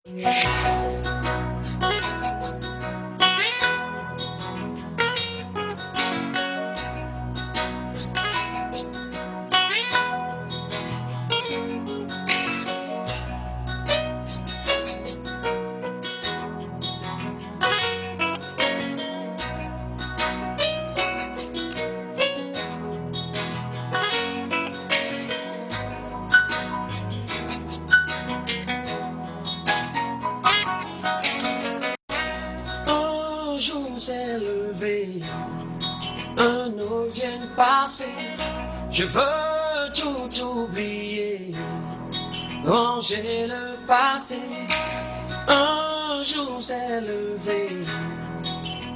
Un jour s'est levé, un autre vient de passer. Je veux tout oublier, ranger le passé. Un jour s'est levé,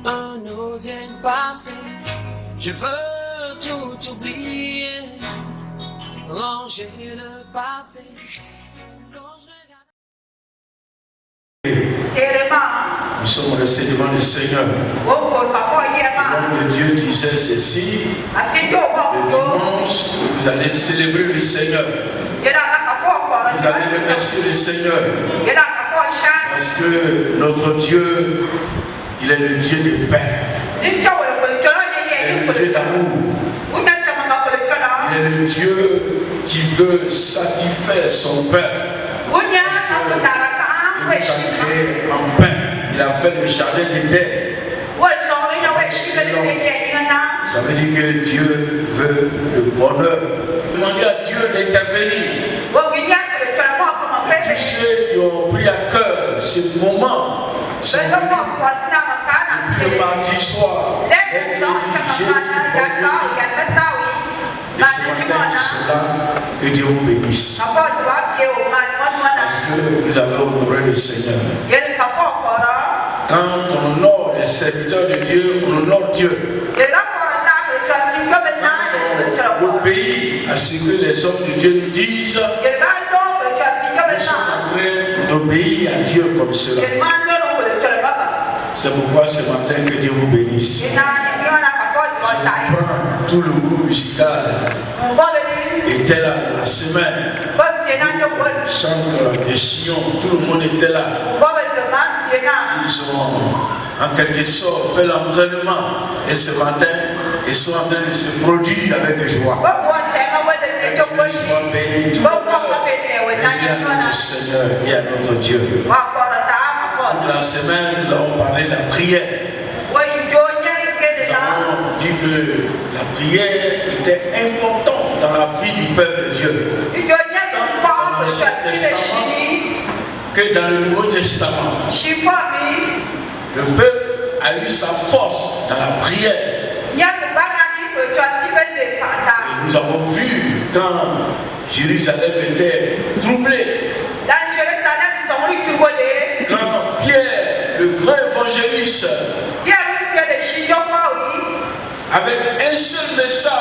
un autre vient de passer. Je veux tout oublier, ranger le passé. Quand je regarde... Nous sommes restés devant le Seigneur. Le Dieu disait ceci: le dimanche, vous allez célébrer le Seigneur. Vous allez remercier le Seigneur. Parce que notre Dieu, il est le Dieu de paix. Il est le Dieu d'amour. Il est le Dieu qui veut satisfaire son peuple. Il nous a créé en paix. Il a fait le jardin d'Éden. Ça veut dire que Dieu veut le bonheur. Demandez à Dieu d'intervenir. Tous ceux qui ont pris à cœur ce moment, le mardi soir, et ce matin qui sont là, que Dieu vous bénisse. Parce que vous avez honoré le Seigneur. Quand on honore les serviteurs de Dieu, on honore Dieu. Au pays, à ce que les hommes de Dieu nous disent, nous sommes en train d'obéir à Dieu comme cela. C'est pourquoi ce matin que Dieu vous bénisse. Je prends tout le groupe musical était là la semaine. Chantre des Sion, tout le monde était là. Ils ont en quelque sorte fait l'entraînement et ce matin ils sont en train de se produire avec joie. Que Dieu soit béni tout le monde. Et à notre Seigneur et à notre Dieu. Toute la semaine nous avons parlé de la prière. Nous avons dit que la prière était importante dans la vie du peuple de Dieu. Dans l'Ancien Testament que dans le Nouveau Testament. Le peuple a eu sa force dans la prière. Et nous avons vu quand Jérusalem était troublée. Quand Pierre, le grand évangéliste, avec un seul message,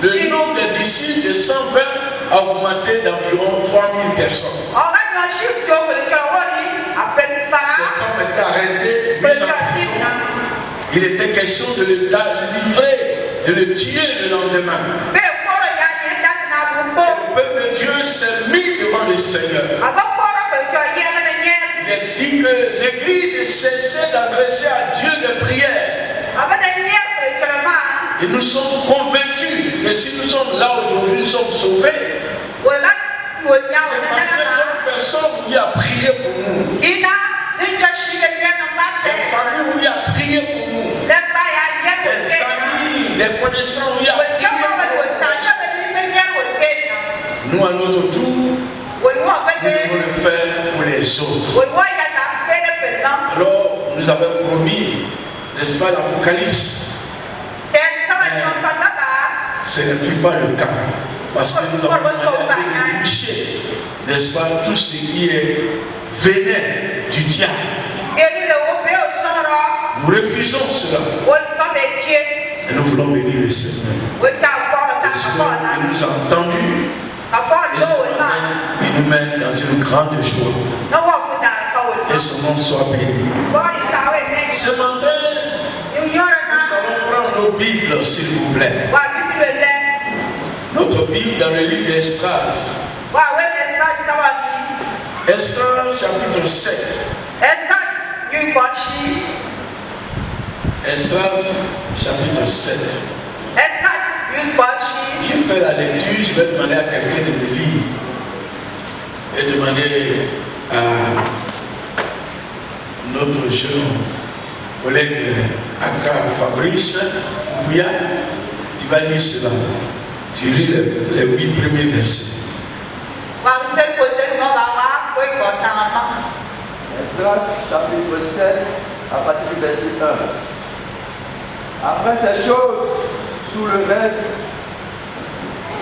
le nombre des disciples de 120 a augmenté d'environ 3000 personnes. Cet homme était arrêté, mis en prison. Il était question de le livrer, de le tuer le lendemain. Le peuple de Dieu s'est mis devant le Seigneur. Il a dit que l'Église cessait d'adresser à Dieu des prières. Et nous sommes convaincus que si nous sommes là aujourd'hui, nous sommes sauvés. C'est parce que d'autres personnes lui a prié pour nous. Des familles lui a prié pour nous. Des amis, des connaissances lui a prié pour nous. Nous, à notre tour, nous devons le faire pour les autres. Alors, nous avons promis, n'est-ce pas, l'Apocalypse. Ce n'est plus pas le cas. Parce que nous avons bouché, n'est-ce pas, tout ce qui est vénin du diable. Nous refusons cela. Et nous voulons bénir le Seigneur. Parce qu'il nous a entendus. Et ce matin, il nous met dans une grande joie. Que son nom soit béni. Ce matin, nous allons prendre nos Bibles, s'il vous plaît. Notre Bible dans le livre d'Esdras. Esdras chapitre 7. Esdras chapitre 7. J'ai fait la lecture, je vais demander à quelqu'un de me lire et demander à notre jeune collègue Aka Fabrice Bouya, tu vas lire cela. Je lis les 8 premiers versets. Esdras chapitre 7 à partir du verset 1. Après ces choses, sous le règne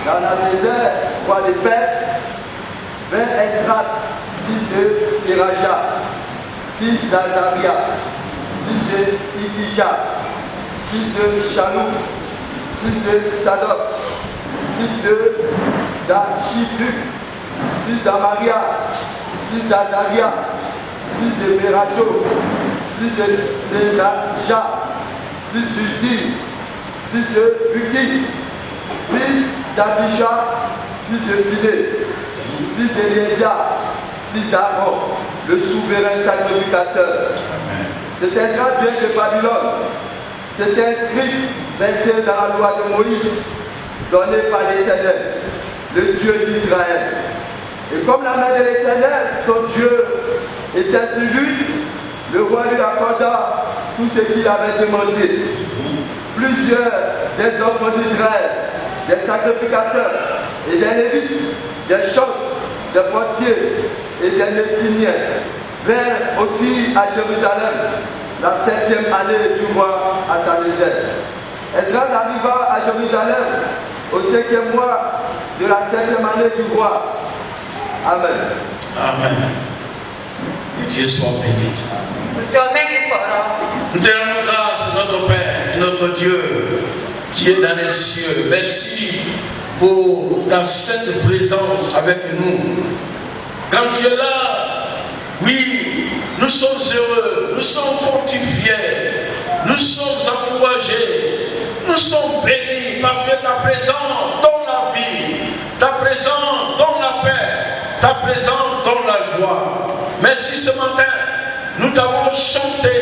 dans la désert, roi de Perse, vint Esdras, fils de Siraja, fils d'Azaria, fils de Ikija, fils de Shalom, fils de Sadok, fils de Dachiduk, fils d'Amaria, fils d'Azaria, fils de Berajo, fils de Zeraja, fils d'Uzi, fils de Buki, fils d'Abisha, fils de Philé, fils d'Eliezer, fils d'Aaron, le souverain sacrificateur. Cet Esdras vient de Babylone. C'est inscrit, versé dans la loi de Moïse, donnée par l'Éternel, le Dieu d'Israël. Et comme la main de l'Éternel, son Dieu, était sur lui, le roi lui accorda tout ce qu'il avait demandé. Plusieurs des enfants d'Israël, des sacrificateurs et des lévites, des chantres, des portiers et des nétiniens vinrent aussi à Jérusalem la 7e année du roi Adad-Nézer. Esdras arriva à Jérusalem au 5e mois de la 7e année du roi. Amen. Amen. Que Dieu soit béni. Nous te rendons grâce, notre Père et notre Dieu qui est dans les cieux. Merci pour ta sainte présence avec nous. Quand tu es là, oui, nous sommes heureux, nous sommes fortifiés, nous sommes encouragés, nous sommes bénis parce que ta présence donne la vie, ta présence donne la paix, ta présence donne la joie. Merci ce matin, nous t'avons chanté,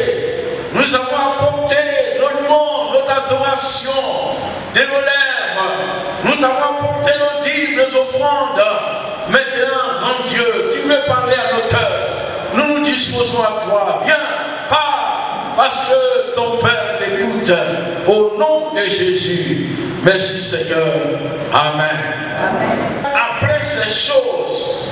nous avons apporté nos louanges, notre adoration de nos lèvres, nous t'avons apporté nos dîmes, nos offrandes. Maintenant, grand Dieu, tu veux parler à nos cœurs. Nous nous disposons à toi. Viens, parle, parce que ton Père t'écoute. Au nom de Jésus. Merci Seigneur. Amen. Amen. Après ces choses,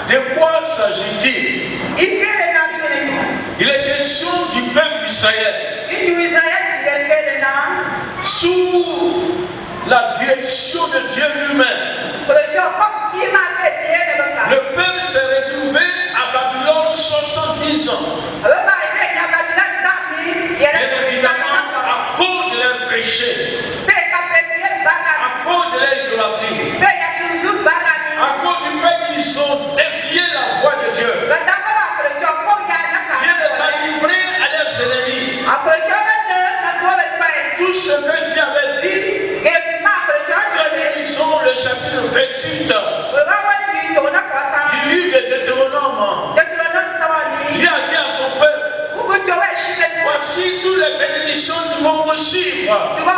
de quoi s'agit-il? Il est question du peuple d'Israël. Sous la direction de Dieu lui-même. Le peuple s'est retrouvé à Babylone 70 ans. Bien évidemment, à cause de leurs péchés, à cause de leur idolâtrie, à cause du fait qu'ils ont dévié la voie de Dieu. Dieu les a livrés à leurs ennemis. Tout ce que Dieu avait dit, nous lisons le chapitre 28 du livre de Deutéronome. Dieu a dit à son peuple, voici toutes les bénédictions qui vont vous suivre. Si vous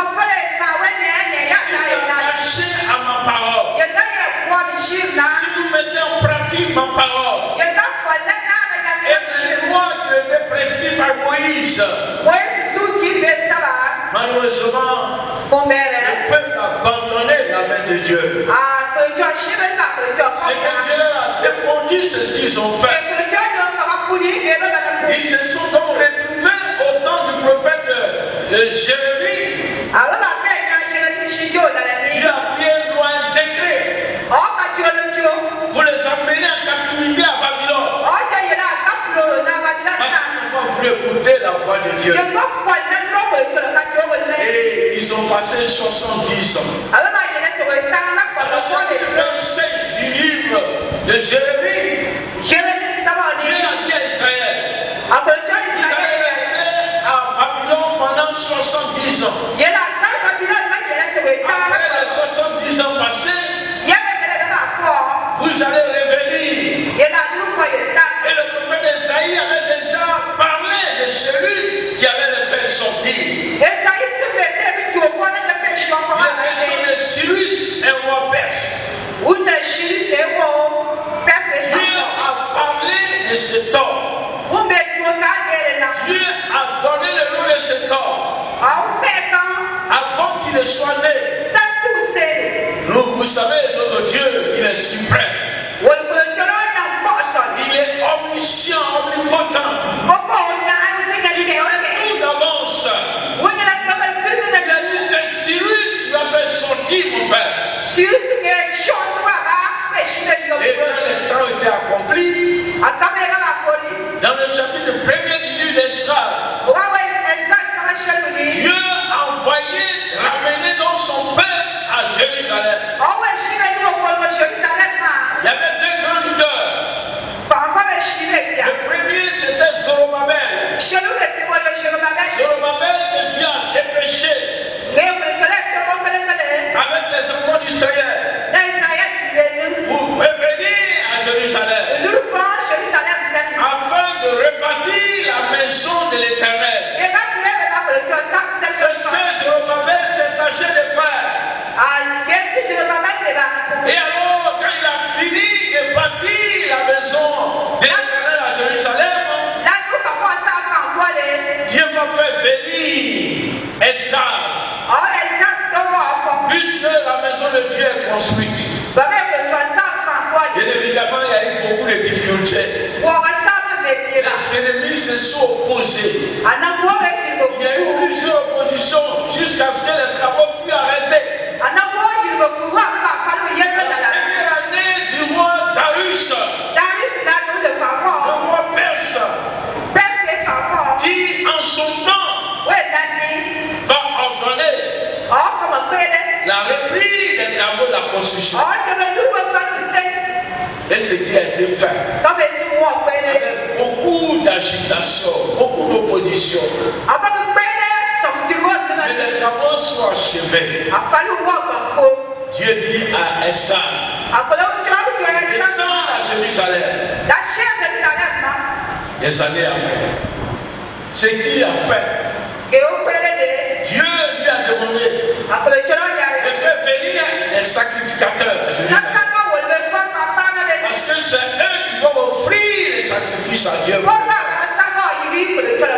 attachez à ma parole, si vous mettez en pratique ma parole, et les lois qui étaient prescrites par Moïse, malheureusement, le peuple a abandonné la main de Dieu. C'est que Dieu leur a défendu, c'est ce qu'ils ont fait. Ils se sont donc retrouvés au temps du prophète Jérémie. Dieu a pris un loi, un décret pour les amener en captivité à Babylone. Parce qu'ils n'ont pas voulu écouter la voix de Dieu. Et ils ont passé 70 ans. Alors c'est le verset du livre de Jérémie. Dieu a dit à Israël, vous allez rester à Babylone pendant 70 ans. Après les Vous savez, notre Dieu, il est suprême. Il est omniscient, omnipotent. Il connaît tout d'avance. Il a dit, c'est Cyrus qui va faire sortir mon père. Et quand le temps était accompli, dans le chapitre 1er du livre d'Esdras, Dieu a envoyé ramener donc son peuple à Jérusalem. Il y avait deux grands leaders. Le premier c'était Zorobabel. Zorobabel que Dieu a dépêché avec les enfants d'Israël pour revenir à Jérusalem afin de rebâtir la maison de l'Éternel. C'est ce que Zorobabel s'est tâché de faire. Et alors, quand il a fini de bâtir la maison de l'Éternel à Jérusalem, Dieu va faire venir Esdras, puisque la maison de Dieu est construite. Bien évidemment, il y a eu beaucoup de difficultés. Les ennemis se sont opposés. Il y a eu plusieurs oppositions jusqu'à ce que les travaux furent arrêtés. La première année du roi Darius, le roi perse, qui en son temps va ordonner la reprise des travaux de la construction. Et ce qui a été fait avec beaucoup d'agitation, beaucoup d'opposition. Mais les travaux sont achevés. Dieu dit à Esdras, descends à Jérusalem. Des années après, ce qu'il a fait, Dieu lui a demandé de faire venir les sacrificateurs à Jérusalem. Parce que c'est eux qui doivent offrir les sacrifices à Dieu. Et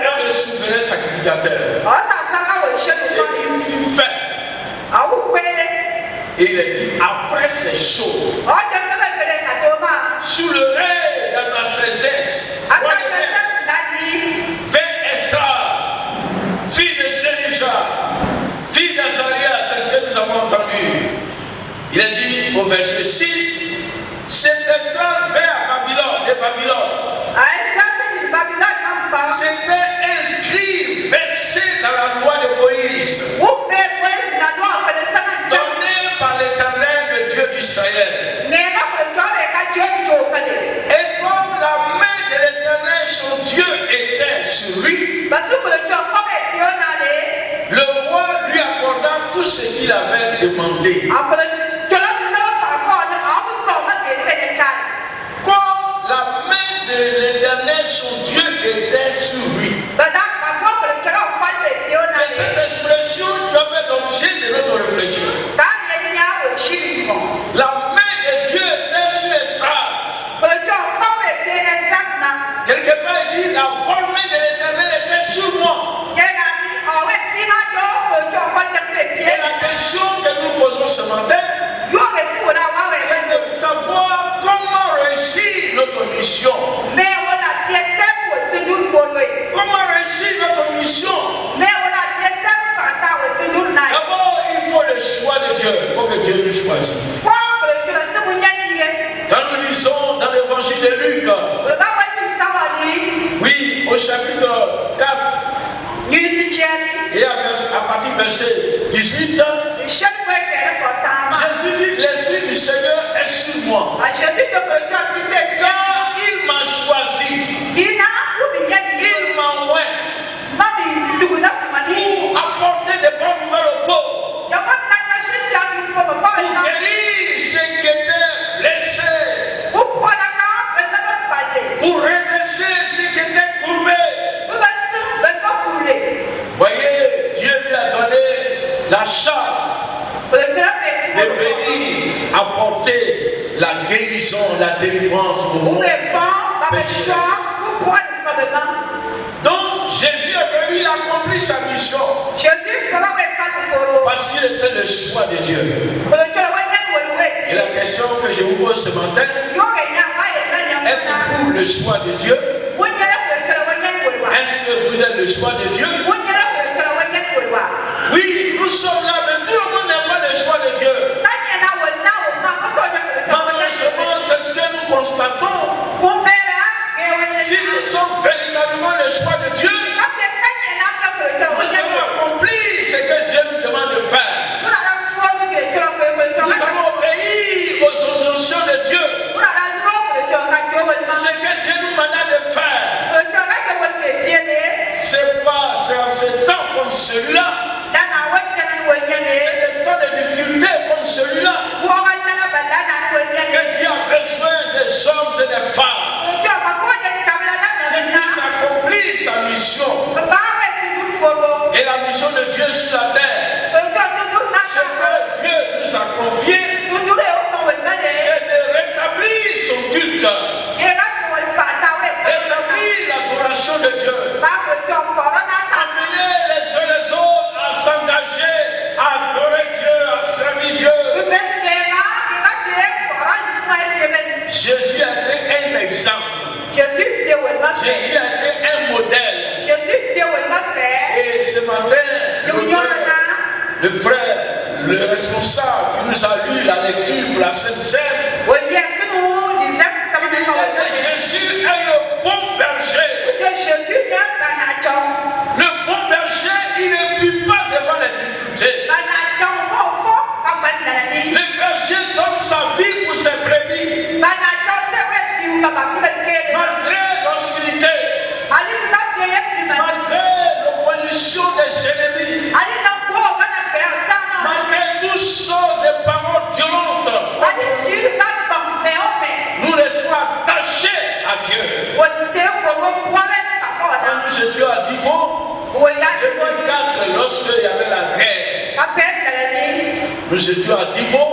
on le souverain sacrificateur. C'est qu'il fut fait. Et il est dit, après ces choses, sous le règne d'Artaxerxès, vint Esdras, fille de Sénéja, fille d'Azaria, c'est ce que nous avons entendu. Il est dit au verset 6, cet Esdras vint à Babylone, de Babylone. C'était inscrit, versé dans la loi de Moïse, donné par l'Éternel, le Dieu d'Israël. Et comme la main de l'Éternel, son Dieu, était sur lui, le roi lui accorda tout ce qu'il avait demandé. Comme la main de l'Éternel, son Dieu, était sur lui. C'est cette expression qui avait l'objet de notre réflexion. La main de Dieu était sur Esdras. Quelque part, il dit, la bonne main de l'Éternel était sur moi. Et la question que nous posons ce matin, c'est de savoir comment réussir notre mission. Comment réussir notre mission? D'abord, il faut le choix de Dieu. Il faut que Dieu nous choisisse. Quand nous lisons dans l'évangile de Luc, oui, au chapitre 4, et à partir du verset 18, Jésus dit, l'Esprit du Seigneur est sur moi. Car il m'a choisi. Il m'a oint pour apporter des bonnes nouvelles aux pauvres. Pour guérir ceux qui étaient blessés. Pour redresser ceux qui étaient courbés. Voyez, Dieu lui a donné la charge de venir apporter la guérison, la délivrance au monde. Donc Jésus est venu, il a accompli sa mission. Parce qu'il était le choix de Dieu. ce matin, êtes-vous le choix de Dieu? Est-ce que vous êtes le choix de Dieu? Oui, nous sommes là, mais tout le monde n'est pas le choix de Dieu. Malheureusement, c'est ce que nous constatons. Si nous sommes véritablement le choix de Dieu, nous avons accompli ce que Dieu nous demande de faire. Nous avons obéi aux injonctions de Dieu. Ce que Dieu nous demande de faire. C'est pas, c'est en ces temps comme celui-là. C'est des temps de difficulté comme celui-là que Dieu a besoin des hommes et des femmes qui puissent accomplir sa mission. Et la mission de Dieu sur la terre, ce que Dieu nous a confié, c'est de rétablir son culte, rétablir l'adoration de Dieu, amener les uns les autres à s'engager, à adorer Dieu, à servir Dieu. Jésus a été un exemple. Jésus a été un modèle. Et ce matin, le frère, le responsable qui nous a lu la lecture pour la Sainte Seine, il disait que Jésus est le bon berger. Le bon berger, il ne fuit pas devant les difficultés. Le berger donne sa vie pour ses brebis. Malgré l'hostilité, malgré l'opposition des ennemis, malgré toutes sortes de paroles violentes, nous restons attachés à Dieu. Quand nous étions à Divon, 2004, lorsqu'il y avait la guerre, nous étions à Divon,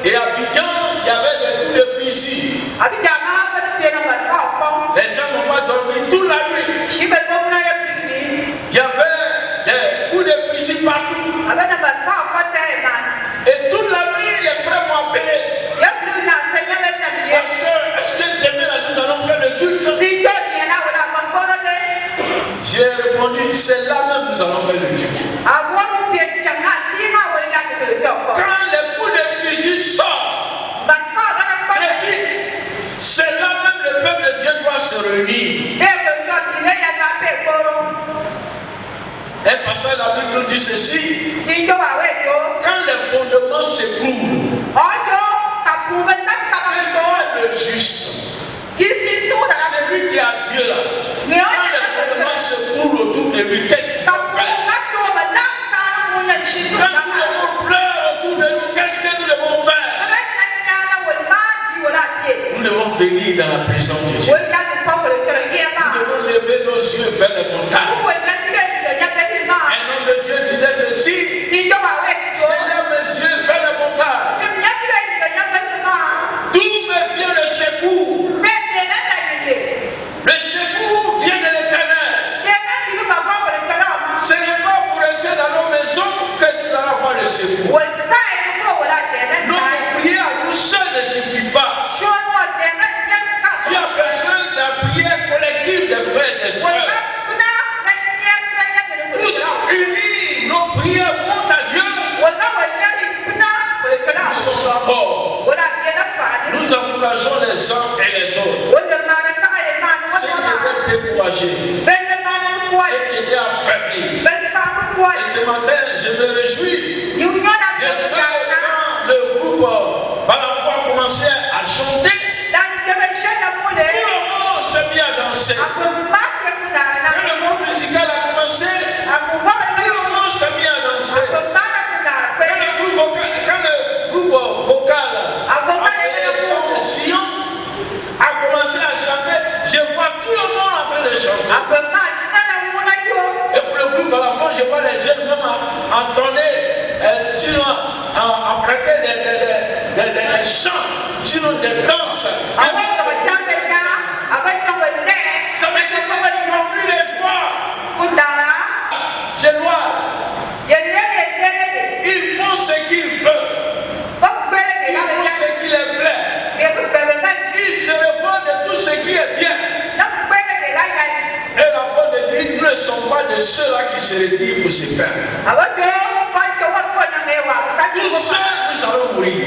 et à Bigan, il y avait des coups de fusil. Les gens n'ont pas dormi toute la nuit. Il y avait des coups de fusil partout. Et toute la nuit, les frères m'ont appelé. Parce que, est-ce que demain, là, nous allons faire le culte? J'ai répondu, c'est là même nous allons faire le culte. Quand les coups de fusil sortent, c'est là même le peuple de Dieu doit se réunir. Un passage de la Bible nous dit ceci: quand les fondements s'écroulent, le juste, celui qui a Dieu là, quand les fondements s'écroulent autour de lui, qu'est-ce qu'il va faire? Quand tout le monde pleure autour de nous, qu'est-ce que nous devons faire? Nous devons venir dans la présence de Dieu. Nous devons lever nos yeux vers les montagnes. Un homme de Dieu disait ceci: Seigneur, mes yeux vers les montagnes. D'où me vient le secours? Le secours vient de l'Éternel. Ce n'est pas pour rester dans nos maisons que nous allons avoir le secours. Notre prière à nous seuls ne suffit pas. Dieu a besoin de la prière collective des frères et des sœurs. Tous unis, nos prières montent à Dieu. Nous sommes forts. Nous encourageons les uns et les autres. Ceux qui étaient découragés, ceux qui étaient affaiblis. Et ce matin, je me réjouis. Est-ce que quand le groupe Balafon a commencé à chanter, tout le monde s'est mis à danser. Quand le groupe musical a commencé, tout le monde s'est mis à danser. Quand le groupe vocal appelé Chant de Sion a commencé à chanter, je vois tout le monde en train de chanter. Et pour le groupe Balafon, je vois les jeunes même entonner, sinon à prêter des chants, sinon des danses. Ça veut dire qu'ils n'ont plus les joies. C'est noir. Ils font ce qu'ils veulent. Ils font ce qu'il est ceux-là qui se retirent pour se perdre. Tous seuls, nous allons mourir.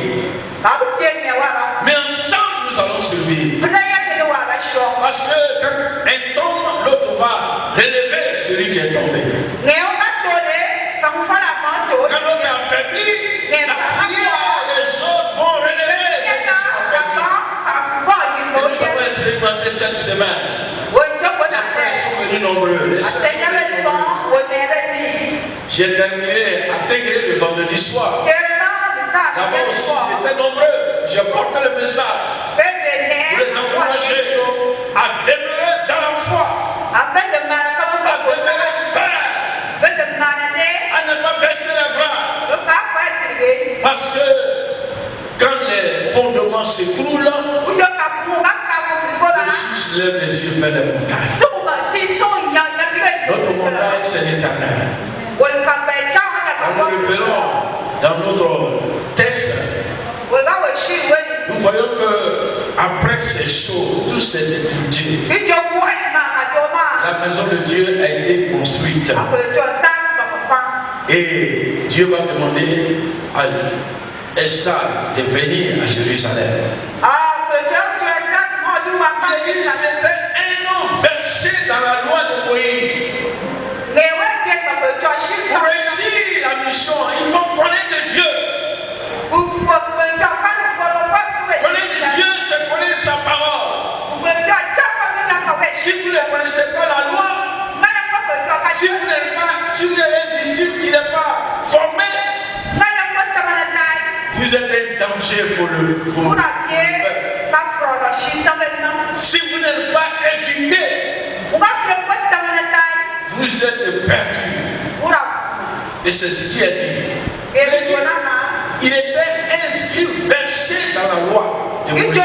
Mais ensemble, nous allons survivre. Parce que quand un tombe, l'autre va relever celui qui est tombé. Quand l'autre est affaibli, la prière, les autres vont relever ceux qui sont affaiblis. Et nous avons expérimenté cette semaine. Les frères sont venus nombreux. Les sœurs sont venues nombreuses. J'ai terminé à Tégré le vendredi soir. Là-bas aussi, c'était nombreux. Je portais le message pour les encourager à demeurer dans la foi, à demeurer ferme, à ne pas baisser les bras. Parce que quand les fondements s'écroulent, Jésus lève les yeux vers les montagnes. Notre montagne, c'est l'Éternel. Quand nous revenons dans notre texte, nous voyons que après ces choses, tout s'est effectué. La maison de Dieu a été construite. Et Dieu va demander à Esther de venir à Jérusalem. C'était un nom versé dans la loi de Moïse. Pour réussir la mission, il faut connaître Dieu. Connaître Dieu, c'est connaître sa parole. Si vous ne connaissez pas la loi, si vous êtes un disciple qui n'est pas formé, vous êtes un danger pour le peuple. Si vous n'êtes pas éduqué, vous êtes perdu. Et c'est ce qu'il a dit. Il était inscrit, versé dans la loi de Moïse.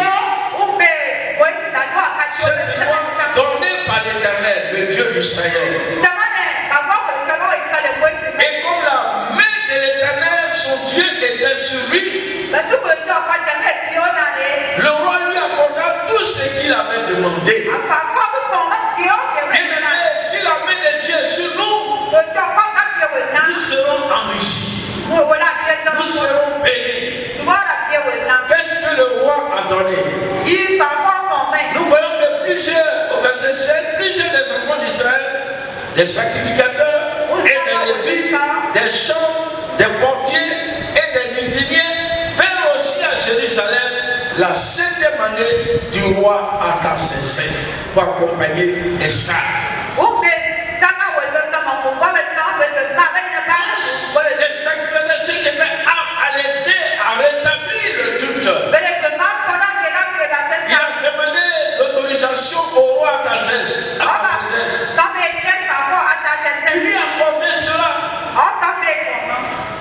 Cette loi donnée par l'Éternel, le Dieu d'Israël. Et comme la main de l'Éternel, son Dieu était sur lui, le roi lui accorda tout ce qu'il avait demandé. Bien aimé, si la main de Dieu est sur nous, nous serons enrichis. Nous serons bénis. Qu'est-ce que le roi a donné? Nous voyons que plusieurs, au verset 7, plusieurs des enfants d'Israël, des sacrificateurs et des lévites, des chants, des portiers et des lutiniers vinrent aussi à Jérusalem la 7e année du roi Artaxerxès pour accompagner Esther. Les sacrificateurs, ceux qui étaient aptes à l'aider à rétablir le culte. Il a demandé l'autorisation au roi Artaxerxès. Il lui a accordé cela.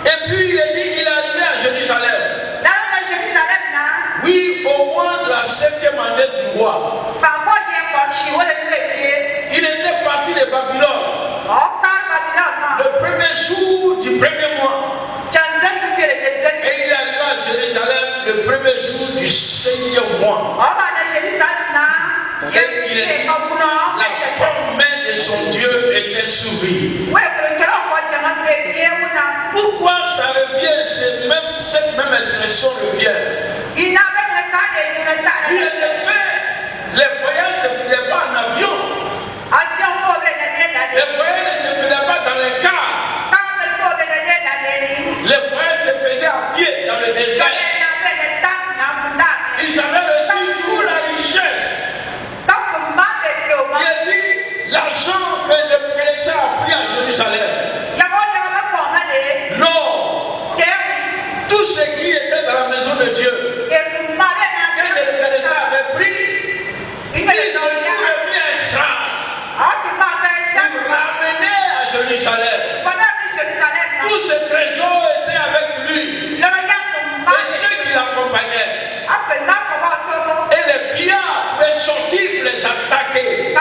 Et puis il est dit qu'il est arrivé à Jérusalem. Oui, au mois de la 7e année du roi. Il était parti de Babylone. Le premier jour du premier mois. Et il est arrivé à Jérusalem le premier jour du 5e mois. Et il est dit, la bonne main de son Dieu était sur lui. Pourquoi ça revient, cette même expression revient? Il avait fait, les voyages ne se faisaient pas en avion. Les voyages ne se faisaient pas dans les cars. Les voyages se faisaient à pied dans le désert. Ils avaient reçu toute la richesse. Il a dit l'argent que les saints a pris à Jérusalem. Non. Tout ce qui était dans la maison de Dieu, que les connaisseurs avaient pris, ils ont remis à Esther. Pour ramener à Jérusalem. Tout ce trésor était avec lui. Et ceux qui l'accompagnaient. Et les biens pouvaient sortir pour les attaquer.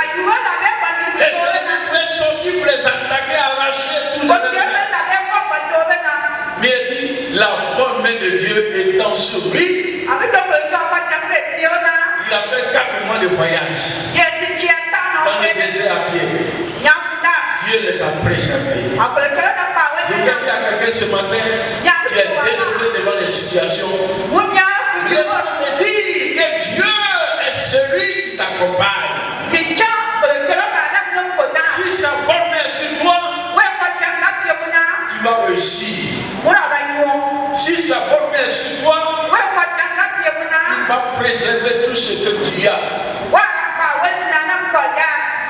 Les ennemis pouvaient sortir pour les attaquer, arracher tout le monde. Mais il dit, la bonne main de Dieu étant sur lui, il a fait 4 mois de voyage dans le désert à pied. Dieu les a préservés. Je vais dire à quelqu'un ce matin qui est désolé devant les situations. Laisse-moi te dire que Dieu est celui qui t'accompagne. Si ça porte sur toi, tu vas réussir. Si ça porte sur toi, il va préserver tout ce que tu as.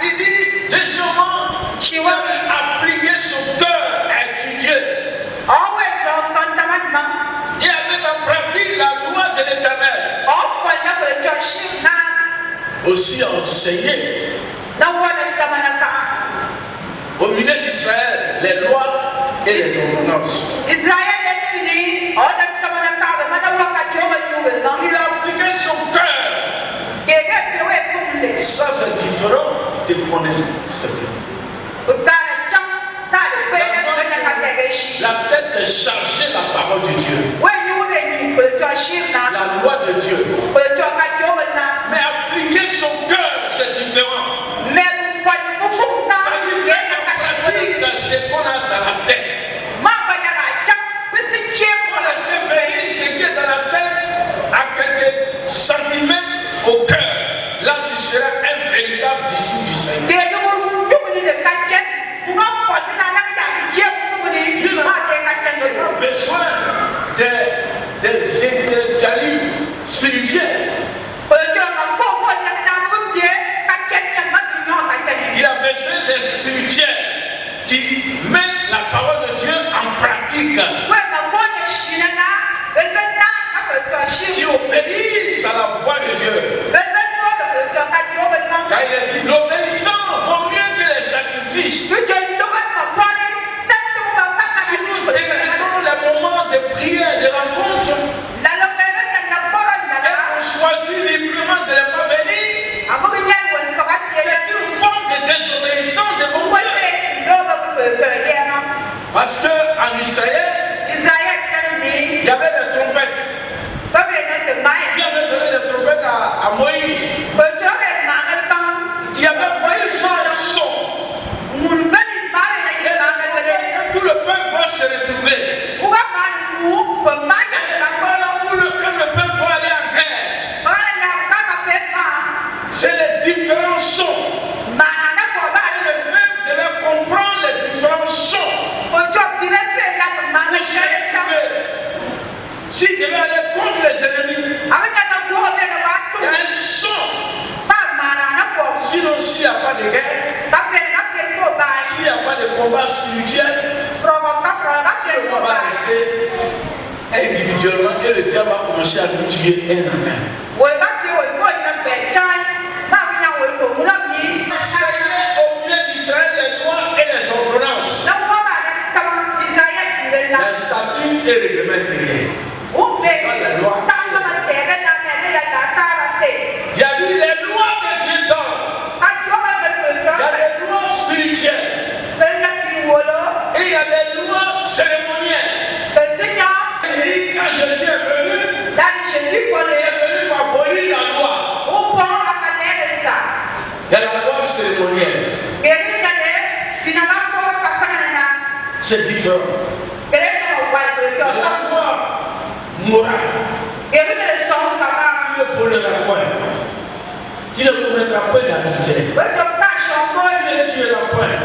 Il dit, deuxièmement, il avait appliqué son cœur à étudier. Il avait en pratique la loi de l'Éternel. Aussi enseigné au milieu d'Israël les lois et les ordonnances. Il a appliqué son cœur. Ça c'est différent de connaître. La tête est chargée de la parole de Dieu. La loi de Dieu. Mais appliquer son cœur, c'est différent. Ça veut dire pratique ce qu'on a dans la tête. Il faut laisser venir ce qui est dans la tête à quelques centimètres au cœur. Là, tu seras un véritable disciple du Seigneur. Dieu n'a pas besoin des intellectuels spirituels. Il a besoin des spirituels qui mettent la parole de Dieu en pratique. Qui obéissent à la voix de Dieu. Car il a dit l'obéissance vaut mieux que les sacrifices. Si nous décrétons les moments de prière, de rencontre, et on choisit librement de ne pas venir, c'est une forme de désobéissance de mon Dieu. Parce qu'en Israël, il y avait des trompettes. Dieu avait donné des trompettes à Moïse. Il y avait plusieurs sons. Tout le peuple va se retrouver. Quand le peuple va aller en guerre, c'est les différents sons. Et le peuple devait comprendre les différents sons. S'il devait aller contre les ennemis, il y a un son. Sinon, s'il n'y a pas de guerre, s'il n'y a pas de combat spirituel, le combat va rester individuellement et le diable va commencer à nous tuer un à un. Enseigner au milieu d'Israël les lois et les ordonnances, les statuts et les règlements intérieurs. C'est ça la loi. Il y a eu les lois que Dieu donne. Il y a les lois spirituelles. Et il y a les lois cérémonielles. Il dit quand Jésus est venu, il est venu pour abolir la loi. Il y a la loi cérémonielle. C'est différent. Il y a la loi morale. Tu ne voleras point. Tu ne commettras pas d'adultère. Tu ne tueras point.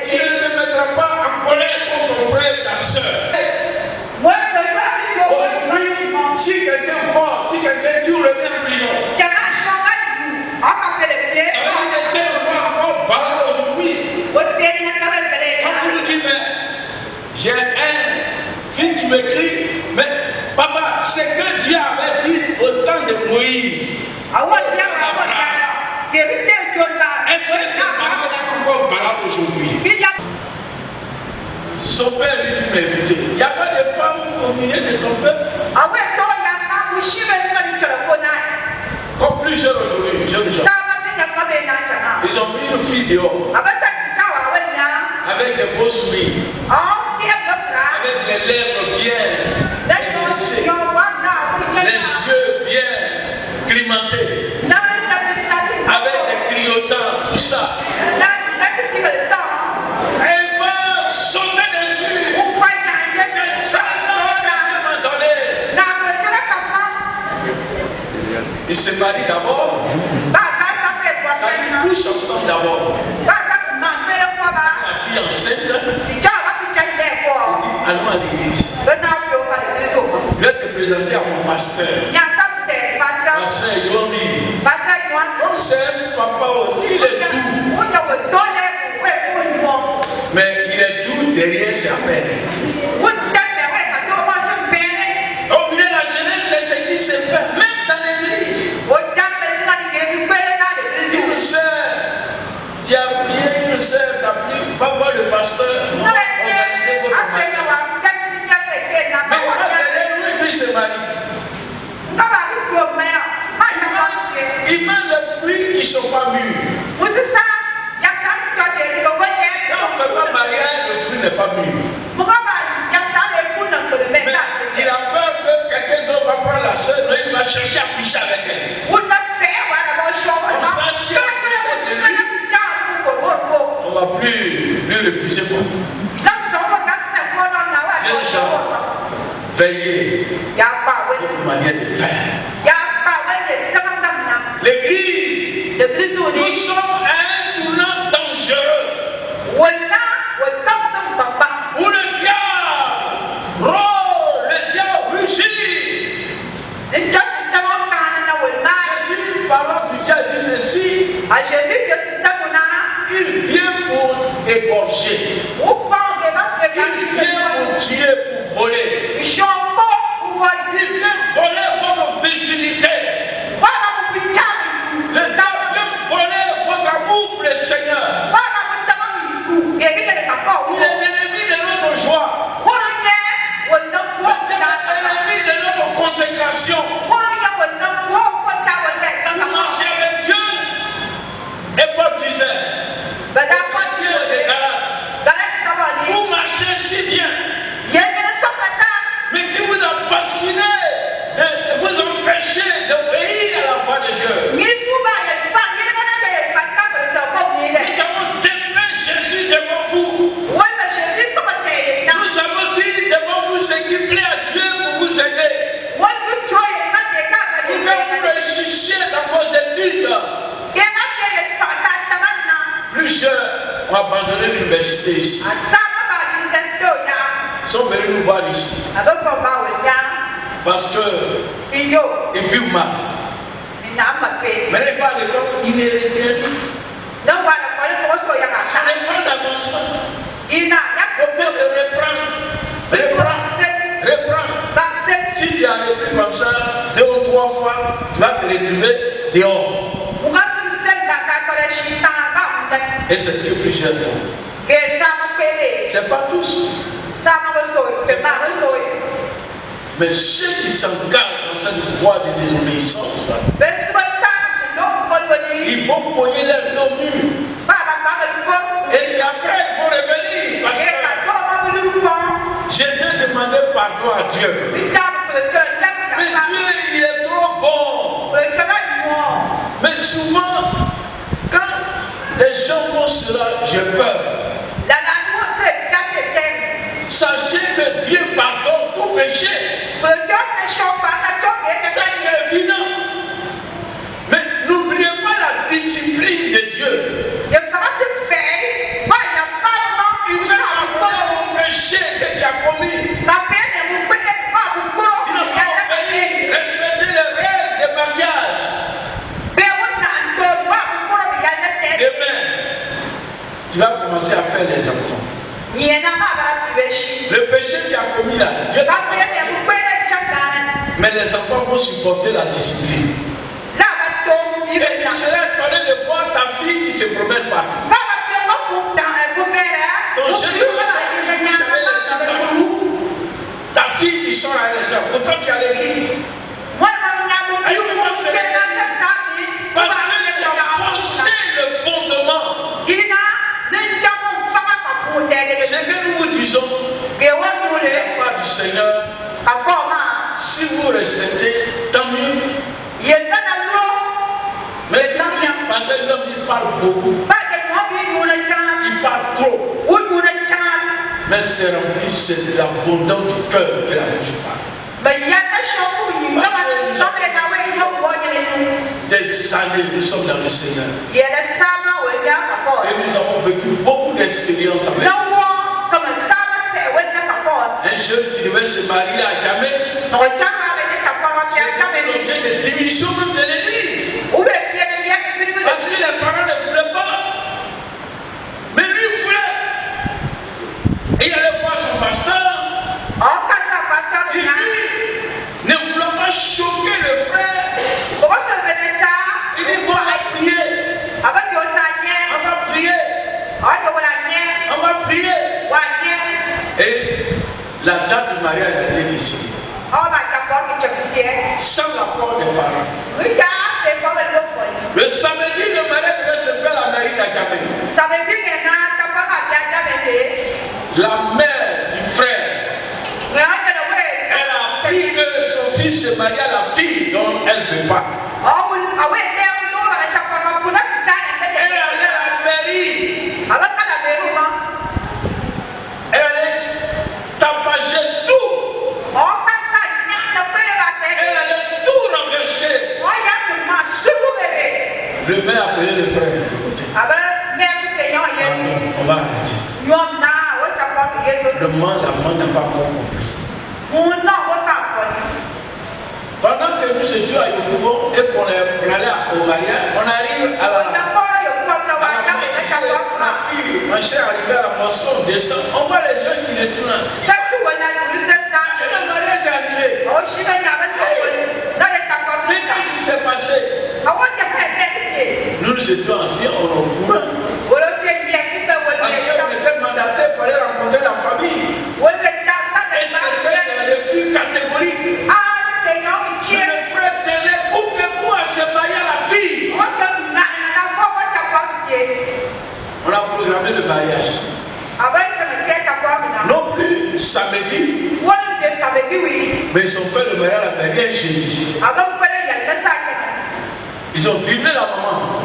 Tu ne te mettras pas en colère contre ton frère et ta soeur. Aujourd'hui, si quelqu'un vole, si quelqu'un tue, revient en prison. Ça veut dire que c'est encore valable aujourd'hui. Quand tu nous dis, mais j'ai un fils qui m'écrit, mais papa, c'est que Dieu avait dit au temps de Moïse. Est-ce que c'est encore valable aujourd'hui? Son père lui dit, mais écoutez, il n'y a pas de femme au milieu de ton peuple. Comme plusieurs aujourd'hui, jeunes gens. Ils ont mis une fille dehors. Avec des beaux sourires. Avec les lèvres bien exercées. Les yeux bien climatés. Avec des clignotants, tout ça. il se marie d'abord. Ça dit couche ensemble d'abord. La fille enceinte. Il dit allons à l'église. Je vais te présenter à mon pasteur. Pasteur Yondi. Comme c'est papa, il est doux. Mais il est doux derrière sa mère. Au milieu de la jeunesse, c'est ce qui se fait, même dans l'église. Une sœur, tu as prié, une sœur t'a prié, va voir le pasteur. Organisez votre mariage. Mais on va derrière lui et puis il se marie. Il met les fruits qui ne sont pas mûrs. Quand on ne fait pas mariage, le fruit n'est pas mûr. Mais il a peur que quelqu'un d'autre va prendre la sœur, il va chercher à coucher avec elle. Comme ça, si elle couche de lui, on ne va plus lui refuser quoi. Jeunes gens, veillez une manière de faire. L'église, nous sommes à un tournant dangereux. Où le diable rôle, le diable rugit. Jésus, parlant du diable, dit ceci. Il vient pour égorger. Il vient pour tuer, pour voler. Il vient voler votre virginité. Le diable vient voler votre amour pour le Seigneur. Il est l'ennemi de notre joie. Le diable est l'ennemi de notre consécration. Vous marchez avec Dieu. Et Paul disait, Dieu des Galates, vous marchez si bien, mais qui vous a fasciné de vous empêcher d'obéir à la voix de Dieu. Nous avons dépeint Jésus devant vous. Nous avons dit devant vous ce qui plaît à Dieu pour vous aider. Pour que vous réussissiez dans vos études. Plusieurs ont abandonné l'université ici. Ils sont venus nous voir ici. Parce que ils vivent mal. Mais les pas de l'école, ils ne retiennent. C'est l'école d'avancement. On peut le reprendre. Si tu as repris comme ça 2 ou 3 fois, tu vas te retrouver dehors. Et c'est ce que plusieurs font. C'est pas tous. Mais ceux qui s'engagent dans cette voie de désobéissance, ils vont pogner leur nom nu. Et c'est après qu'ils vont revenir. Parce que j'ai bien demandé pardon à Dieu. Mais Dieu, il est trop bon. Mais souvent, quand les gens font cela, j'ai peur. Sachez que Dieu pardonne tout péché. Ça, c'est évident. Mais n'oubliez pas la discipline de Dieu. Il peut pardonner mon péché que tu as commis. Tu n'as pas obéi, respecter les règles de mariage. Demain, tu vas commencer à faire les enfants. Le péché que tu as commis là, Dieu t'a pardonné. Mais les enfants vont supporter la discipline. Et tu seras étonné de voir ta fille qui se promène partout. Ton jeune ta fille qui sort à l'église, pourtant tu es à l'église. Parce que tu as forcé le fondement. Ce que nous vous disons, de la part du Seigneur, si vous respectez, tant mieux. Mais si parce que l'homme il parle beaucoup, il parle trop. Mais c'est rempli, c'est de l'abondance du cœur que la bouche parle. années, nous sommes dans le Seigneur. Il y a des sables où il y a un fort. Et nous avons vécu beaucoup d'expériences avec. Non, comme un sable, c'est où il y a un fort. Un jeune qui devait se marier à jamais. C'est l'objet de division même de l'église. Parce que les parents ne voulaient pas. Mais lui, il voulait. Et il allait voir son pasteur. Et lui, ne voulant pas choquer le frère, il dit bon, on va prier. On va prier. On va prier. Et la date du mariage a été décidée. Sans l'accord des parents. Le samedi, le mariage devait se faire à la mairie d'Adjamé. La mère du frère, elle a appris que son fils se marie à la fille dont elle ne veut pas. Elle allait à la mairie. Elle allait tapager tout. Elle allait tout renverser. Le maire a appelé le frère de côté. On va arrêter. La main n'a pas encore compris. Pendant que nous étions à Yopougon et qu'on allait au mariage, on arrive à la mosquée. On a pris, ma chère arrivée à la mosquée, on descend, on voit les jeunes qui retournent. Et le mariage est annulé. Mais qu'est-ce qui s'est passé? Nous étions anciens, on est au courant. Parce qu'on était mandatés pour aller rencontrer la famille. Et c'était un refus catégorique. Le frère tenait pour que moi se marier à la fille. On a programmé le mariage. Non plus samedi, mais ils ont fait le mariage à la mairie un jeudi. Ils ont filmé la maman.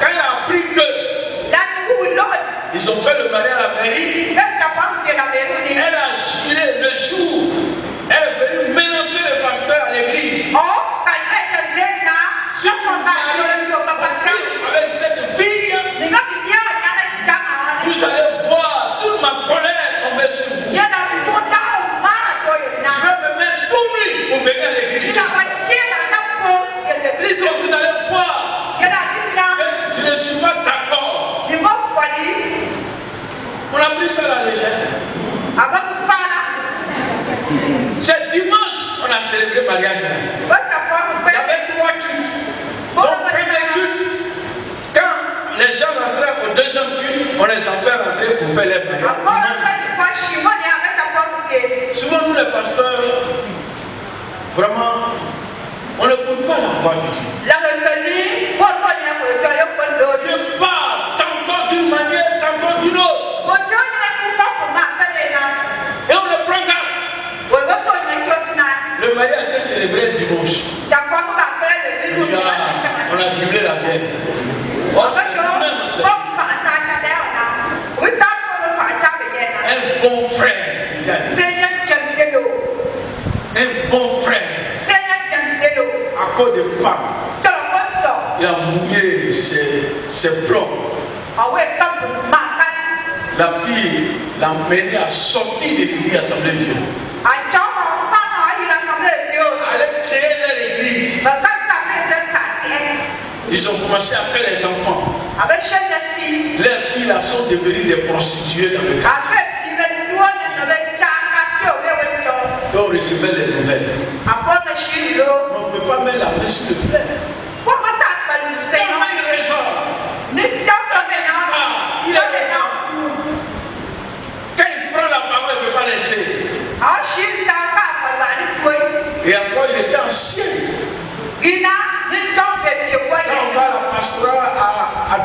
Quand elle a appris que ils ont fait le mariage à la mairie, elle a gilé le jour. Elle est venue menacer le pasteur à l'église. Si vous avec cette fille, vous allez voir toute ma colère tomber sur vous. Je vais me mettre tout nu pour venir à l'église. Et vous allez voir que je ne suis pas d'accord. On a pris ça à la légère. C'est dimanche on a célébré le mariage. Il y avait 3 cultes. Donc, premier culte, quand les gens rentraient au deuxième culte, on les a fait rentrer pour faire les mariages. Souvent, nous les pasteurs, vraiment, on ne écoute pas la voix de Dieu. Dieu parle tantôt d'une manière, tantôt d'une autre. Et on ne prend garde. Le mariage a été célébré dimanche. On a jubilé la vieille. Un bon frère. Un bon frère. À cause de femmes. Il a mouillé ses plombs. La fille l'a mené à sortir de l'église Assemblée de Dieu. Allait créer leur église. Ils ont commencé à faire les enfants. Leurs filles là sont devenues des prostituées dans le quartier. Et on recevait les nouvelles. On ne peut pas mettre la main sur le frère. Comment il raisonne? Il est dedans. Quand il prend la parole, il ne veut pas laisser. Et encore, il était ancien. Quand on va à la pastorale à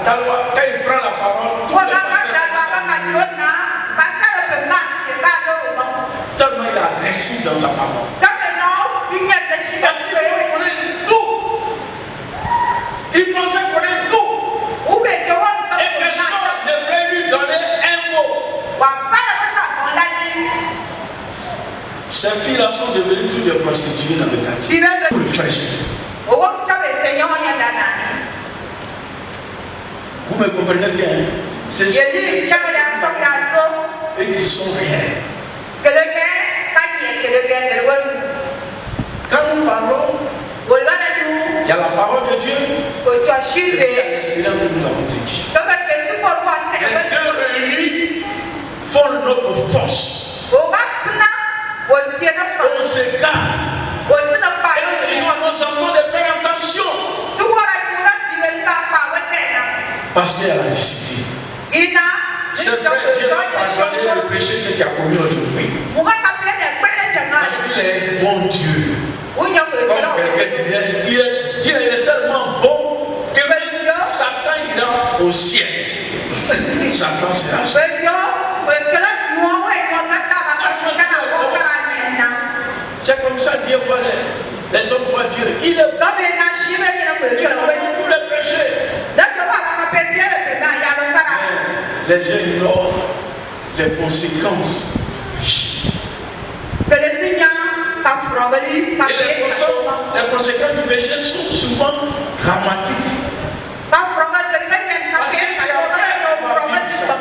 Daloa, quand il prend la parole, tout le tellement il est agressif dans sa parole. Parce qu'il connaît tout. Il pensait connaître tout. Et personne ne peut lui donner un mot. Ces filles-là sont devenues toutes des prostituées dans le quartier. Vous me comprenez bien? C'est ceux et qui sont rien. Quand nous parlons, il y a la parole de Dieu et il y a l'espérance que nous avons vécu. Les deux réunis font notre force. On s'égare. Et nous disons à nos enfants de faire attention. Parce qu'il y a la discipline. C'est vrai, Dieu va pardonner le péché que tu as commis aujourd'hui. Parce qu'il est bon Dieu. Comme quelqu'un disait, il est tellement bon que même Satan ira au ciel. Satan sera seul. C'est comme ça Dieu voit les hommes voient Dieu. Il est bon. Il pardonne tous les péchés. Les gens ignorent les conséquences du péché. Et les conséquences du péché sont souvent dramatiques. Parce que c'est après qu'on va vivre ça.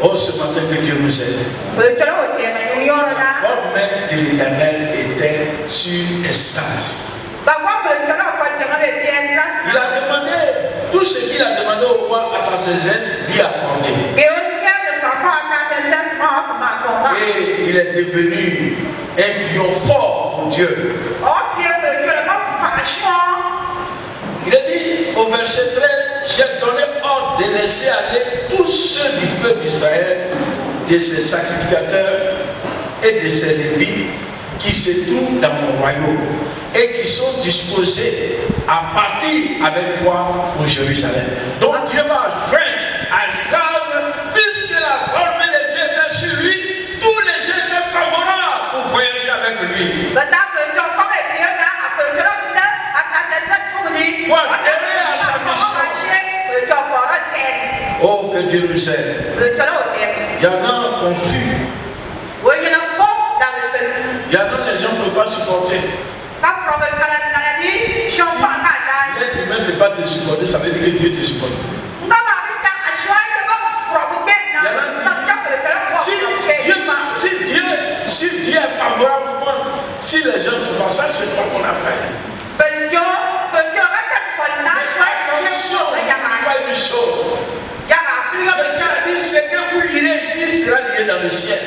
Oh, ce matin que Dieu nous aide. La promesse de l'Éternel était sur Esdras. Il a demandé tout ce qu'il a demandé au roi Artaxerxès lui accordé. Et il est devenu un lion fort pour Dieu. Il a dit au verset 13, j'ai donné ordre de laisser aller tous ceux du peuple d'Israël, de ses sacrificateurs et de ses lévites qui se trouvent dans mon royaume et qui sont disposés à partir avec toi pour Jérusalem. Donc Dieu va joindre à Esdras, puisque la promesse de Dieu était sur lui, tous les gens étaient favorables pour voyager avec lui. Pour adhérer à sa mission. Oh, que Dieu nous aide. Il y en a confus. Il y en a les gens ne peuvent pas supporter. L'être humain ne peut pas te supporter, ça veut dire que Dieu te supporte. Si Dieu est favorable pour moi, si les gens ne sont pas, ça c'est pas qu'on a fait. Mais attention, pas une chose. Jésus a dit, ce que vous lirez ici sera lié dans le ciel.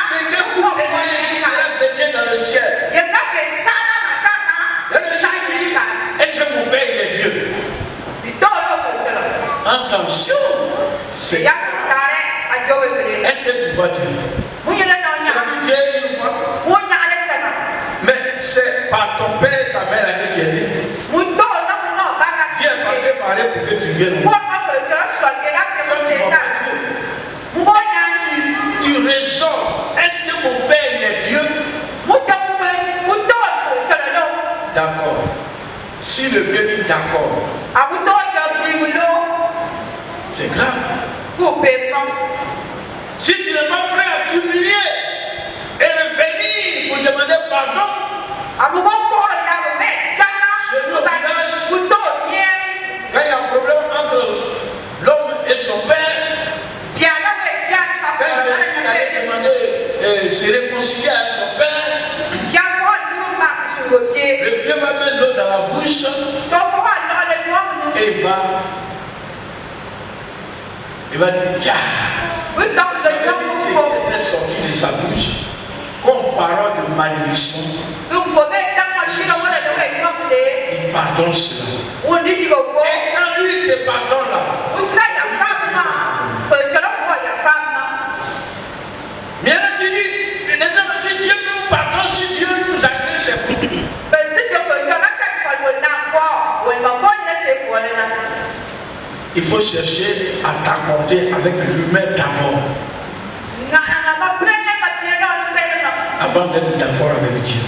Ce que vous tenez ici sera lié dans le ciel. Est-ce que mon Père il est Dieu? Attention, c'est est-ce que tu vois Dieu? Tu as vu Dieu une fois? Mais c'est par ton père et ta mère que tu es né. Dieu est passé par eux pour que tu viennes. Tu raisonnes. Est-ce que mon père il est Dieu? D'accord. Si le vieux dit d'accord, c'est grave. Si tu n'es pas prêt à t'humilier et revenir pour demander pardon, chez nous au village, quand il y a un problème entre l'homme et son père, quand il décide d'aller demander se réconcilier avec son père, le vieux va mettre l'eau dans la bouche et il va dire Yah. C'est était sorti de sa bouche comme parole de malédiction. Il pardonne cela. Et quand lui te pardonne là, bien entendu, si Dieu nous pardonne, si Dieu nous agrée, c'est pour. Il faut chercher à t'accorder avec l'humain d'abord. Avant d'être d'accord avec Dieu.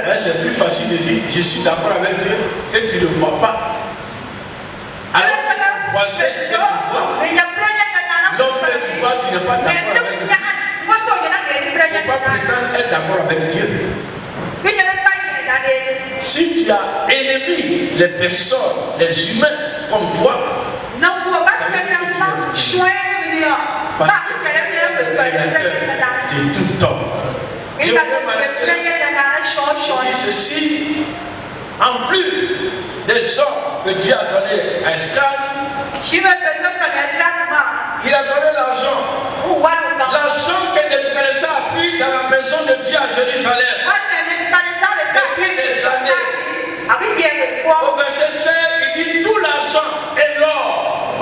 Mais c'est plus facile de dire je suis d'accord avec Dieu que tu ne vois pas. Alors que le voisin que tu vois, l'homme que tu vois, tu n'es pas d'accord avec lui. Il ne faut pas prétendre être d'accord avec Dieu. Si tu as aimé les personnes, les humains comme toi, parce que tu es le créateur de tout homme. Je dis ceci, en plus des hommes que Dieu a donné à Esdras, il a donné l'argent. L'argent que Nebuchadnezzar a pris dans la maison de Dieu à Jérusalem. Depuis des années. Au verset 7, il dit tout l'argent et l'or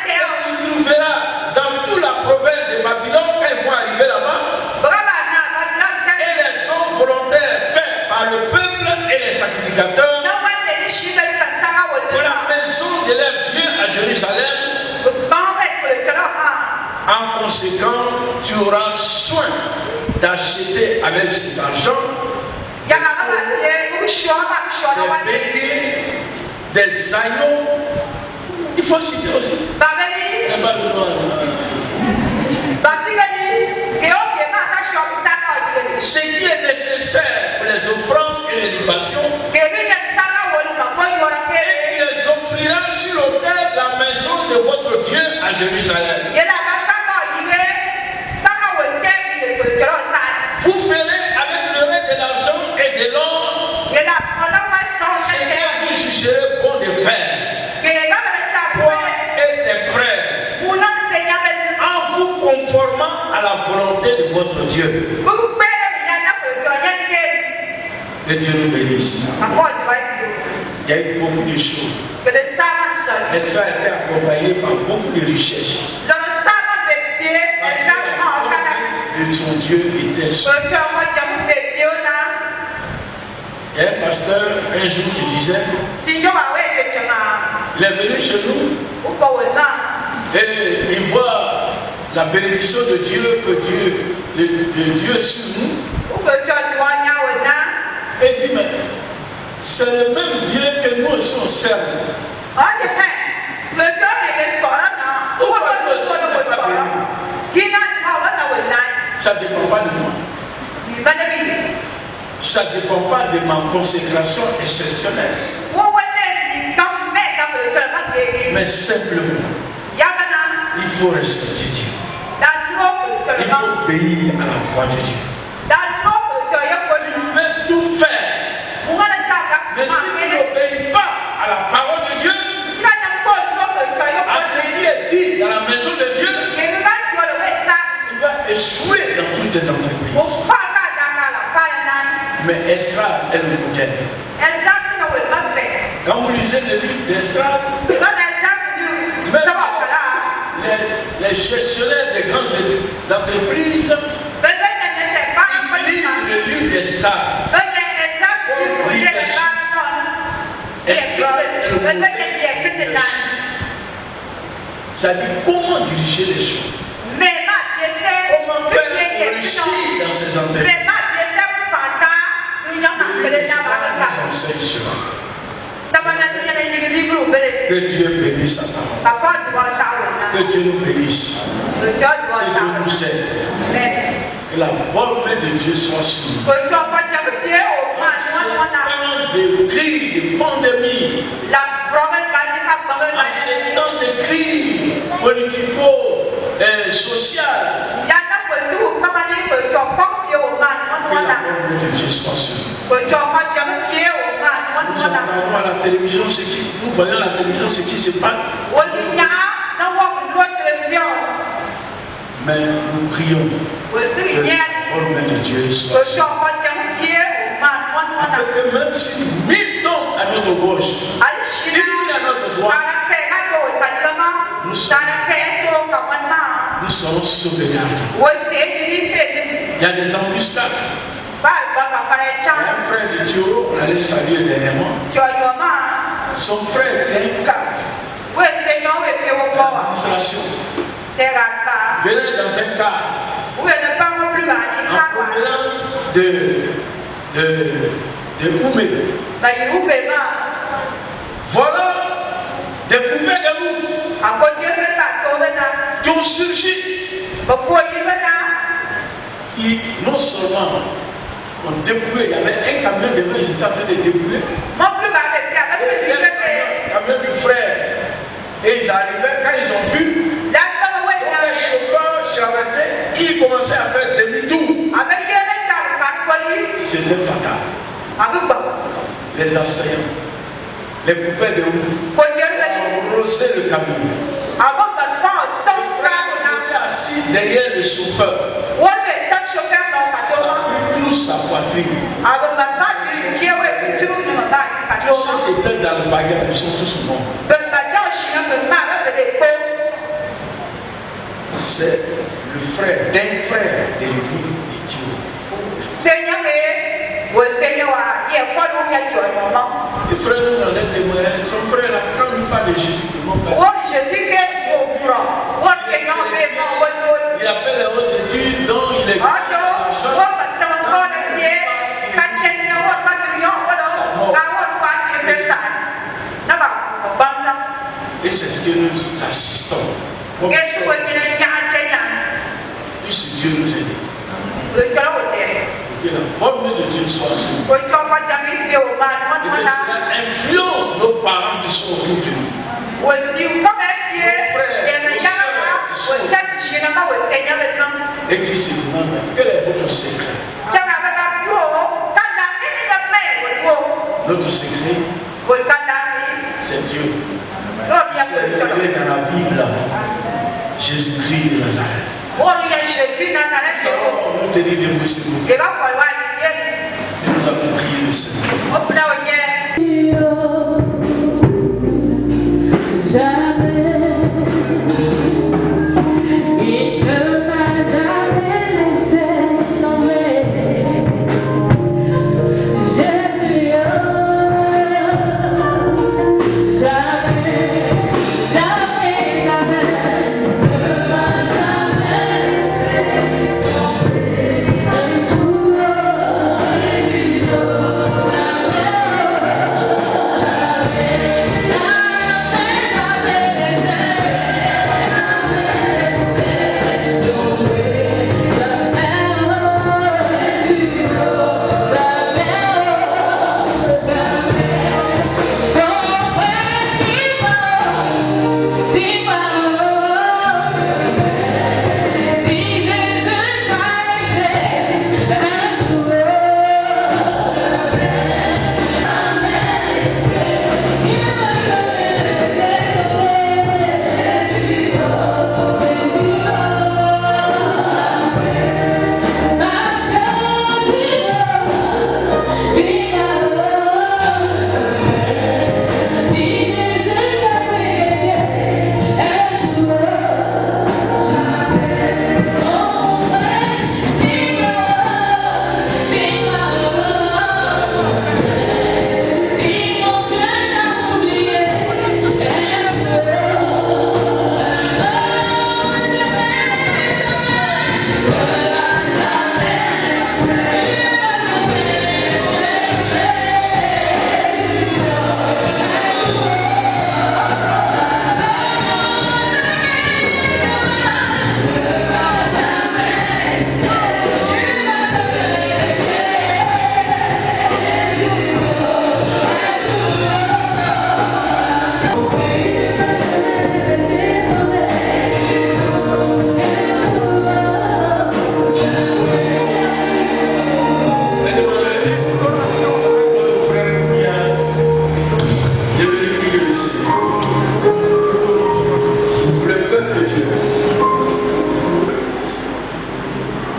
que tu trouveras dans toute la province de Babylone quand ils vont arriver là-bas. Et les dons volontaires faits par le peuple et les sacrificateurs pour la maison de leur Dieu à Jérusalem. En conséquent, tu auras soin d'acheter avec cet argent des béliers, des agneaux. Il faut citer aussi. Ce qui est nécessaire pour les offrandes et les libations, et qui les offrira sur l'autel de la maison de votre Dieu à Jérusalem. Vous ferez avec le reste de l'argent et de l'or ce que vous jugerez bon de faire, toi et tes frères, en vous conformant à la volonté de votre Dieu. Que Dieu nous bénisse. Il y a eu beaucoup de choses. Esdras a été accompagné par beaucoup de richesses. Parce que la volonté de son Dieu était seul. Il y a un pasteur un jour qui disait, il est venu chez nous et il voit la bénédiction de Dieu, de Dieu sur nous. Et il dit, mais c'est le même Dieu que nous aussi on sert. Pourquoi nous aussi on n'est pas bénis? Ça ne dépend pas de moi. Ça ne dépend pas de ma consécration exceptionnelle. Mais simplement, il faut respecter Dieu. Il faut obéir à la voix de Dieu. Tu peux tout faire. Mais si tu n'obéis pas à la parole de Dieu, à ce qui est dit dans la maison de Dieu, tu vas échouer dans toutes tes entreprises. Mais Esdras est le modèle. Quand vous lisez le livre d'Esdras, les gestionnaires des grandes entreprises utilisent le livre d'Esdras. Esdras est le modèle. Ça dit comment diriger les choses. Comment faire pour réussir dans ces entreprises. Nous enseigne cela. Que Dieu bénisse sa parole. Que Dieu nous bénisse. Que Dieu nous aide. Que la bonne main de Dieu soit sur nous. En ces temps de crise, de pandémie, en ces temps de crise politico-sociale, que la bonne main de Dieu soit sur nous. Nous entendons à la télévision ce qui, nous voyons à la télévision ce qui se passe. Mais nous prions que la bonne main de Dieu soit sur nous. Afin que même si 1000 tombent à notre gauche, 10 000 à notre droite, nous serons sauvegardés. Il y a des embuscades. Il y a un frère de Thio, on allait saluer dernièrement. Son frère qui a une carte d'administration venait dans un car en provenant de Oumé. Voilà des poupées de route qui ont surgi non seulement on dépouillait, il y avait un camion de main, ils étaient en train de dépouiller. Un camion du frère. Et ils arrivaient, quand ils ont vu, les chauffeurs s'arrêtaient, ils commençaient à faire demi-tour. C'était fatal. Les enseignants, les poupées de roue, ont rosé le camion. Le frère était assis derrière le chauffeur. Ça a pris toute sa poitrine. Tous ceux qui étaient dans le bagage, ils sont tous morts. C'est le frère d'un frère de l'église de Dieu. Le frère nous en est témoin. Son frère là, quand il parle de Jésus, il a fait les hautes études, donc il est et c'est ce que nous assistons. Comme puisse Dieu nous aider. Que la bonne main de Dieu soit sur nous. Et que cela influence nos parents qui sont autour de nous. Nos frères, et qui se demandent quel est votre secret. Notre secret, c'est Dieu. C'est révélé dans la Bible, Jésus-Christ de Nazareth. Nous allons nous tenir debout, s'il vous plaît. Nous avons prié le Seigneur.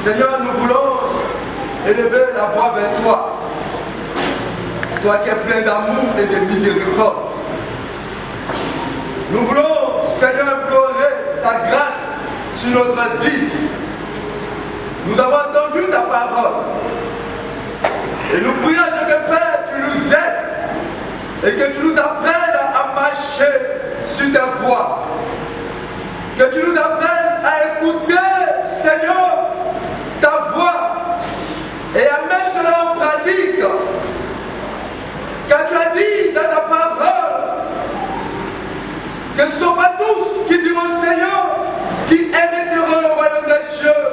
Seigneur, nous voulons élever la voix vers toi. Toi qui es plein d'amour et de miséricorde. Nous voulons, Seigneur, implorer ta grâce sur notre vie. Nous avons entendu ta parole. Et nous prions à ce que, Père, tu nous aides et que tu nous apprennes à marcher sur ta voie. Que tu nous apprennes à écouter, Seigneur, ta voix et à mettre cela en pratique. Car tu as dit dans ta parole que ce ne sont pas tous qui diront Seigneur qui hériteront le royaume des cieux.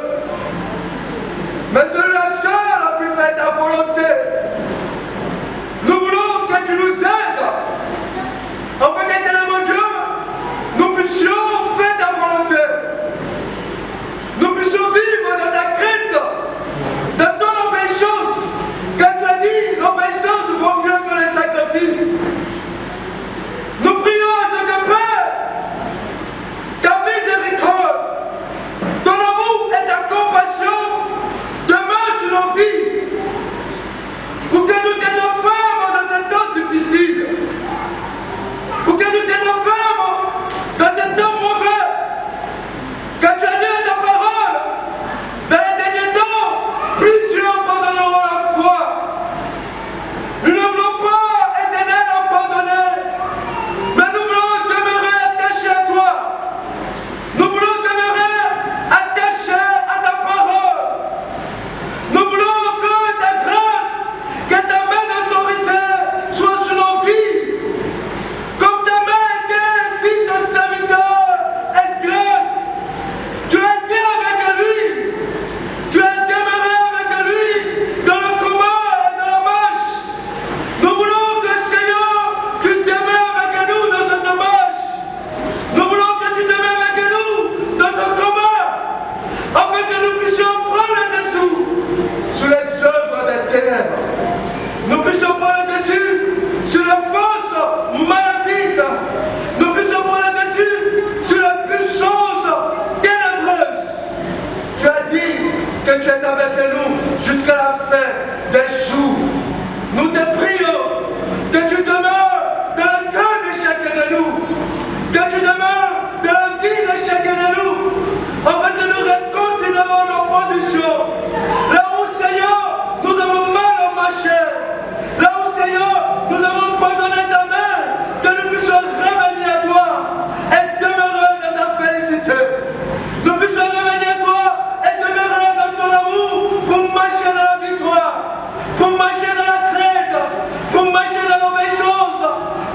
que tu es avec nous jusqu'à la fin des jours. Nous te prions que tu demeures dans le cœur de chacun de nous, que tu demeures dans la vie de chacun de nous, afin que nous reconsidérons nos positions. Là où, Seigneur, nous avons mal marché, là où, Seigneur, nous avons pardonné ta main, que nous puissions revenir à toi et demeurer dans ta félicité. Nous puissions revenir à toi et demeurer dans ton amour pour marcher dans la victoire, pour marcher dans la crainte, pour marcher dans l'obéissance,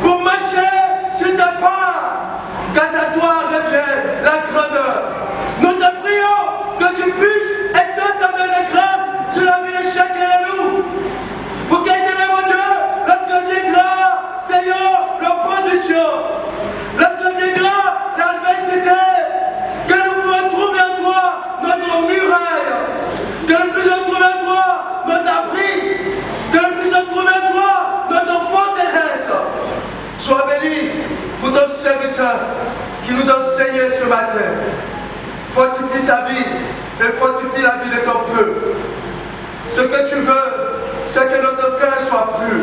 pour marcher sur ta part, car à toi revient la grandeur. Nous te prions que tu puisses étendre ta main de grâce sur la vie de chacun de nous, pour qu'éternel mon Dieu, lorsque viendra, Seigneur, l'opposition, lorsque viendra l'adversité, que nous pourrons trouver en toi notre muraille, que nous puissions trouver en toi notre abri, que nous puissions trouver en toi notre forteresse. Sois béni pour ton serviteur qui nous a enseigné ce matin. Fortifie sa vie et fortifie la vie de ton peuple. Ce que tu veux, c'est que notre cœur soit pur.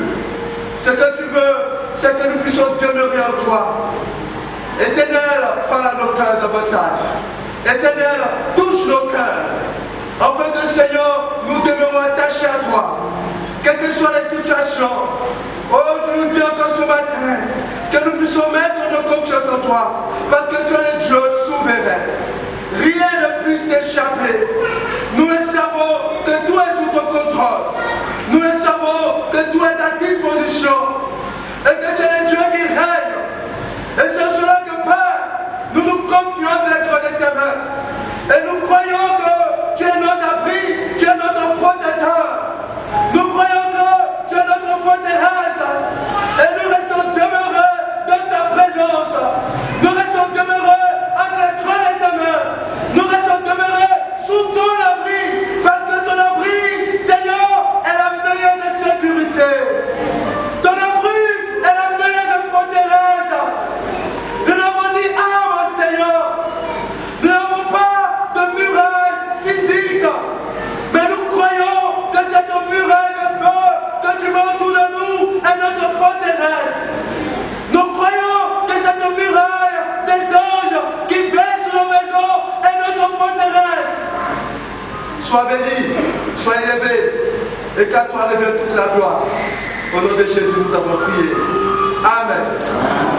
Ce que tu veux, c'est que nous puissions demeurer en toi. Éternel, parle à nos cœurs davantage. Éternel, touche nos cœurs. Afin que, Seigneur, nous demeurons attachés à toi. Quelles que soient les situations. Oh, tu nous dis encore ce matin que nous puissions mettre notre confiance en toi. Parce que tu es le Dieu souverain. Rien ne puisse t'échapper. Nous le savons que tout est sous ton contrôle. Nous le savons que tout est à ta disposition. Et que tu es le Dieu qui règne. Et c'est cela que, Père, nous nous confions de l'être de tes mains. Et nous croyons que tu es nos abris, tu es notre protecteur. Nous croyons que tu es notre forteresse. Et nous restons demeurés dans ta présence. Nous restons demeurés entre les creux de ta main. Nous restons demeurés sous ton abri. Parce que ton abri, Seigneur, est la meilleure de sécurité. Ton abri est la meilleure de forteresse. Nous n'avons ni armes, Seigneur. Nous n'avons pas de muraille physique. Mais nous croyons que cette muraille de feu que tu mets autour de nous est notre forteresse. Nous croyons que cette muraille des anges qui veillent sur nos maisons est notre forteresse. Sois béni, sois élevé, et qu'à toi revient toute la gloire. Au nom de Jésus, nous avons prié. Amen.